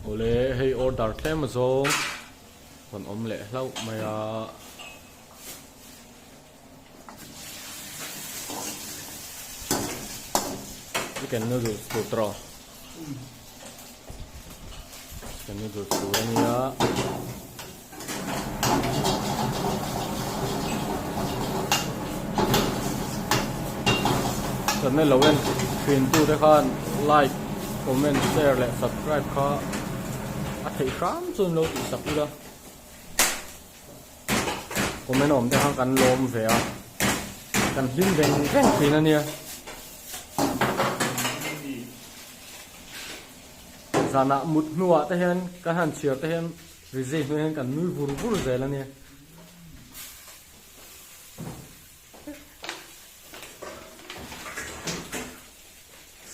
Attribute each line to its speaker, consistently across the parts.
Speaker 1: Ole hay order thêm rồi còn ôm lệ lâu mày chicken noodles tuh tro chicken noodles tuh ini ya Cần này lâu em phiền tu đấy con like comment share lại subscribe khó thấy khám rồi lâu thì sắp đi đâu comment ổn để hàng cần lôm về cần linh đèn rèn phiền anh nhỉ giờ nãy một nụ thế hen cái hàng chiều thế hen vì gì nó hen cần nuôi vuru vuru vậy là nhỉ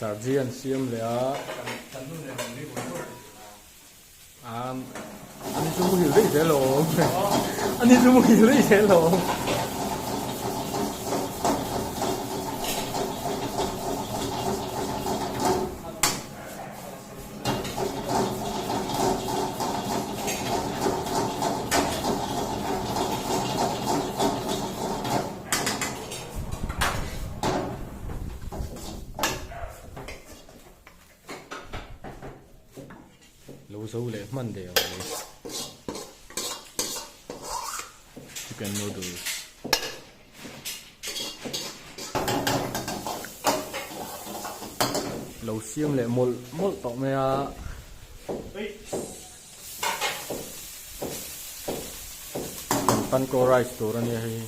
Speaker 1: Sardian siam le anh chú hiểu đấy thế lộ anh chú hiểu đấy thế lộ lâu sâu lệ mặn đều chicken noodles lâu xiêm lệ một tọ mẹ panko rice đồ ra nè hay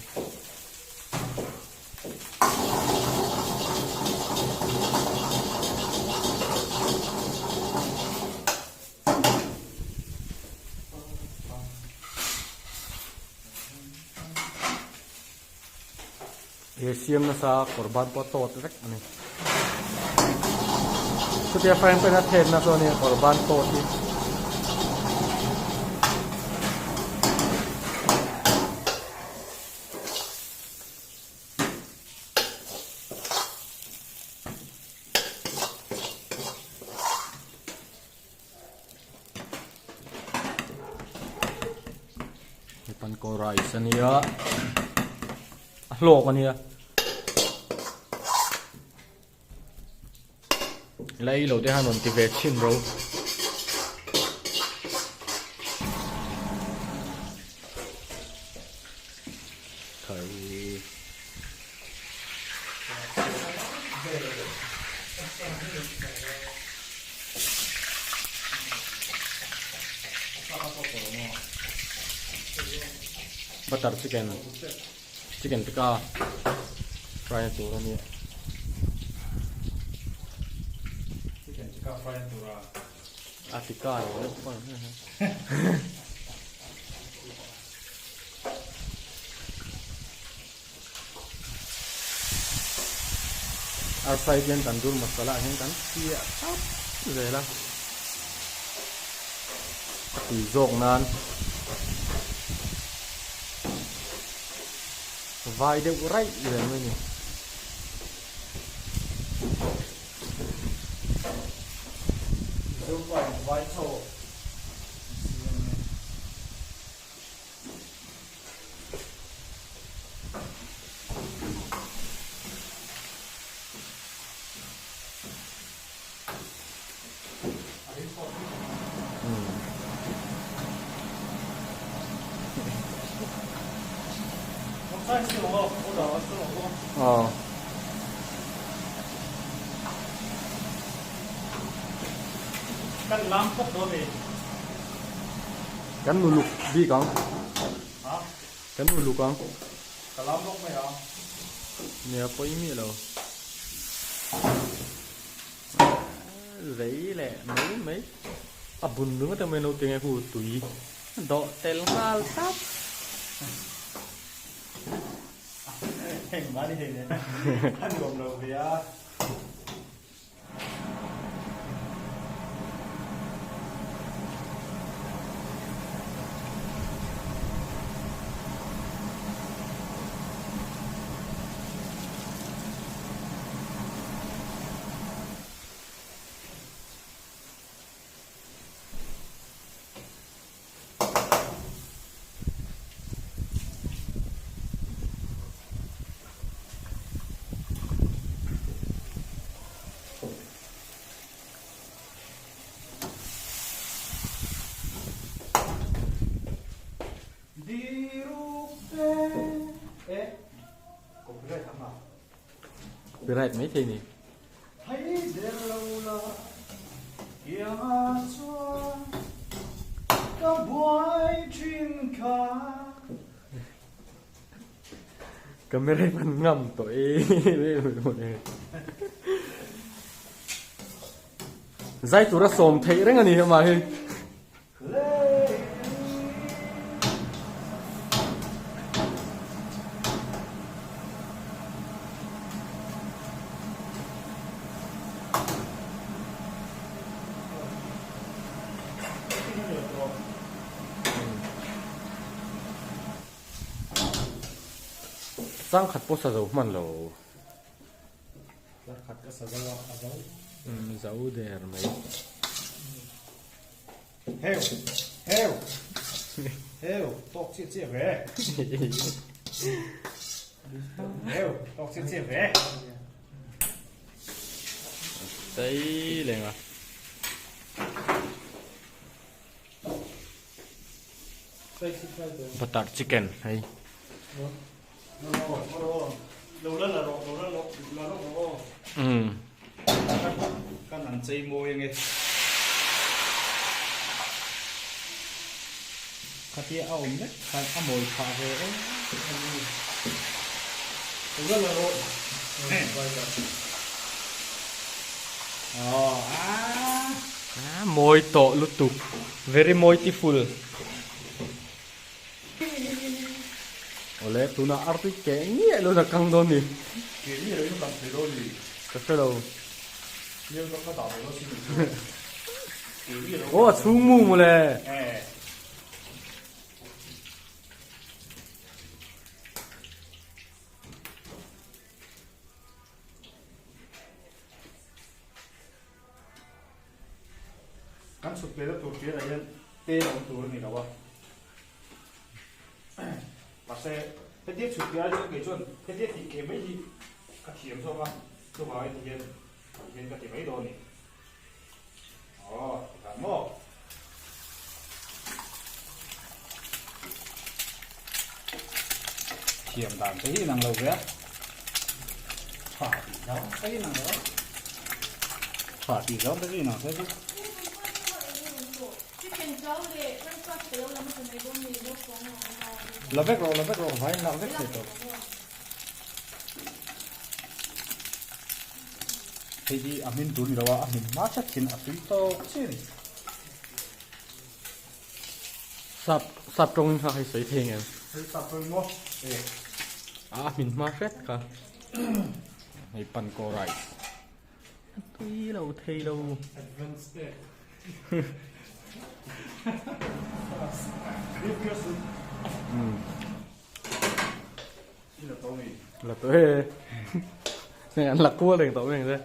Speaker 1: siam na sa korban po tot rek ani so dia friend pa na ten na so ni korban tot ni pan ko rice ani ya lok ani ya lấy lẩu để Hà Nội thì về chín rồi thời butter chicken tikka fry itu kan ya Atika ya, apa? Outside yang tandur masalah yang kan siap, rồi lah. Tỉ rộng nan, vài đều rải rồi mới nhỉ. Vài thô
Speaker 2: Kan lampok do be.
Speaker 1: Kan muluk bi kang.
Speaker 2: Hả?
Speaker 1: Kan muluk kang.
Speaker 2: Ka lampok me ha.
Speaker 1: Nè có ý nghĩa đâu. Giấy lẹ mấy. Bùn nướng tao menu tiếng ai phụ tùy. Đọ tel mal tap.
Speaker 2: Hình má đi hình này. Ăn gồm đầu về á.
Speaker 1: copyright mấy thế này.
Speaker 2: Hãy để lâu là kia hát cho có buổi chuyên ca.
Speaker 1: Camera mình ngầm tội một này. Dây tụi ra xồm thấy đấy ngay mà hi. Sang khát bớt sao man lâu.
Speaker 2: Khát cái sao đó dấu.
Speaker 1: Dấu đẹp mấy.
Speaker 2: Heo, heo, heo, tóc chia về. Heo, tóc chia về.
Speaker 1: Đấy lên à. Butter chicken hay.
Speaker 2: Lâu đó là rộ. Các bạn chơi môi nghe. Các tia áo đấy, các áo mồi phá về đấy. Lâu đó là rộ.
Speaker 1: Môi to lutuk, very moitiful. Oleh tuna arti kayaknya lu nak kang doni.
Speaker 2: Kayaknya itu làm từ đôi gì.
Speaker 1: Cái đâu?
Speaker 2: Nhưng nó có tạo nó xin.
Speaker 1: Ô, xuống mù mà lè.
Speaker 2: Kan supaya tu dia aja teh orang turun ni kawan. Pasal cái supaya aja kecuali cái thì cái mấy gì cái thiểm sao mà tôi bảo thì hiện cái mấy đồ này. Cảm ơn. Thiểm đàn cái gì năng lâu vậy? Phá thì giáo cái gì năng đó. Phá thì giáo cái gì năng thế chứ? Là vết rồi, phải là vết rồi. Thì đi amin tuni rawa amin macha kin afito chin.
Speaker 1: Sắp trong hai sấy thề nghe.
Speaker 2: Sắp rồi mo.
Speaker 1: Mình ma phết cả. Hay pan co rice. Tuy lâu thề lâu.
Speaker 2: Advanced.
Speaker 1: Là tôi này ăn lạc cua liền tối này đây.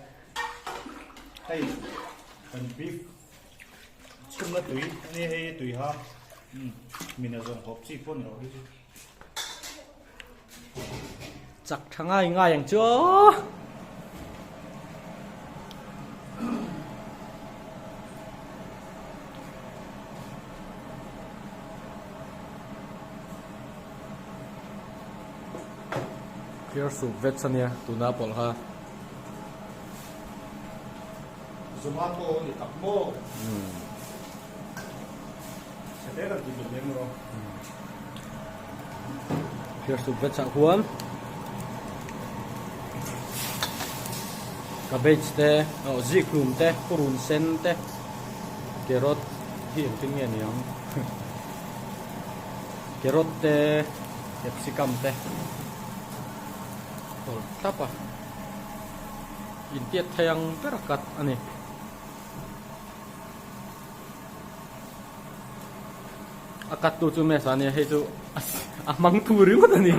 Speaker 2: Hey, phần beef. Chung là tùy, này hay tùy ha. Mình là dùng hộp chi phun rồi.
Speaker 1: Chắc thằng ai ngayอย่างchưa. Here soup vetsania tuna pol ha.
Speaker 2: Zomato ni takmo. Sẽ để làm gì được rồi.
Speaker 1: Here soup vetsa huam. Cabbage te, ziklum te, purun sen te, carrot hiển tiếng nghe nhiều. Carrot te, capsicum te. Tapa intiat hayang perakat ani akat tu cuma sana hay tu amang turi mana ni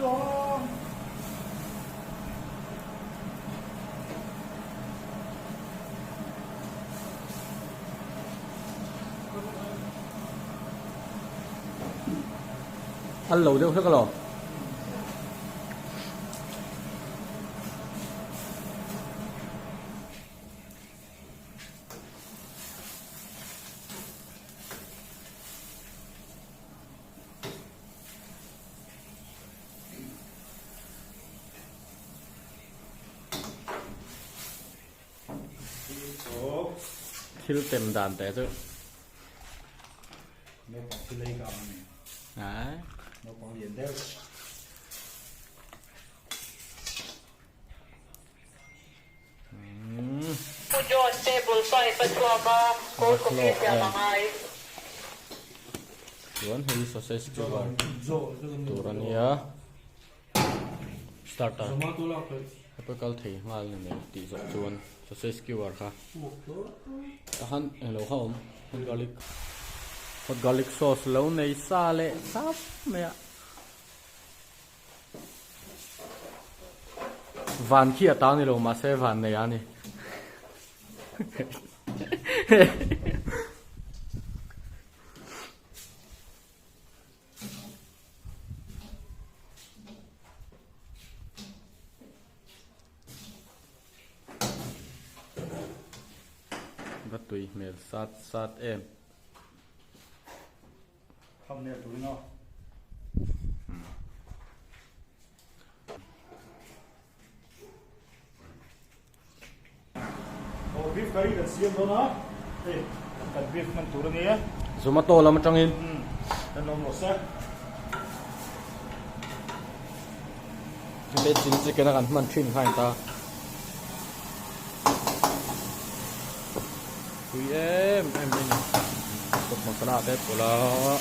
Speaker 2: Go.
Speaker 1: ăn lẩu đâu thế cái lẩu thiếu tem đàn té chứ
Speaker 2: nó còn cái lấy cầm này
Speaker 1: đấy
Speaker 2: nó còn liền theo
Speaker 3: Put your table side but you are cold cookies ya mangai.
Speaker 1: Tuan hei sausage ke war
Speaker 2: zo
Speaker 1: turan ya starter
Speaker 2: mà tôi làm cái
Speaker 1: apa kal thei ngal ne ti zo chuan sausage ke war kha han hello home hot garlic sauce lo nei sa le sap me van kia ta ni lo ma se van ne ani bắt tùy mệt sát sát em
Speaker 2: không nè tụi nó beef curry kan siam do na kan beef man tur ni
Speaker 1: zomato lam atangin
Speaker 2: kan nom lo sa
Speaker 1: be chin chicken kan man thin khai ta tùy em đây nè cột một cái nào thế của nó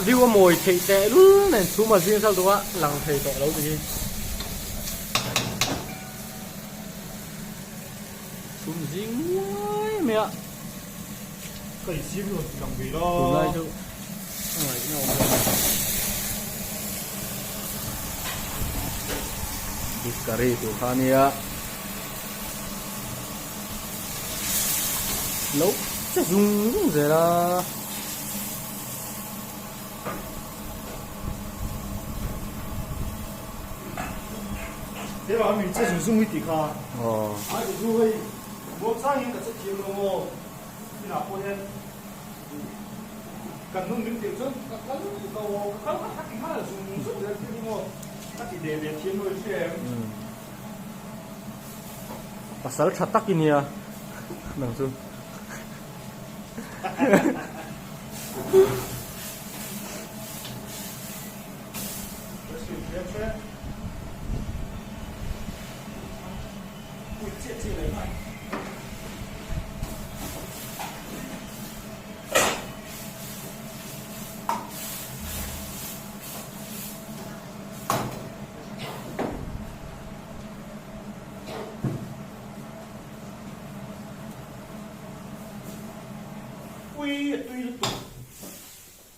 Speaker 1: view mồi thịt tệ luôn này chú mà riêng sao đúng ạ lằng thịt tệ lâu gì chú riêng quá mẹ
Speaker 2: cái siam lo làm gì
Speaker 1: từ
Speaker 2: đó
Speaker 1: đây thôi ngoài cái nào beef curry từ Khania nấu chắc dùng gì là
Speaker 2: thế mà mình sẽ dùng cái gì cả
Speaker 1: ồ
Speaker 2: ai thì dùng cái bộ sang những cái chất chiên luôn thì nào có thêm cần nung những tiểu chất các cầu các cái khác là dùng rất là cái gì các cái để chiên thôi chứ em
Speaker 1: pasal chatak ini ya langsung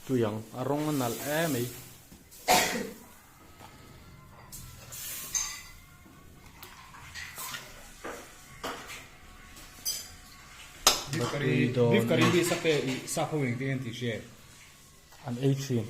Speaker 1: tu yang arong nal em ấy
Speaker 4: beef curry đi sắp về sắp không hình tiền thì sẽ
Speaker 1: an 18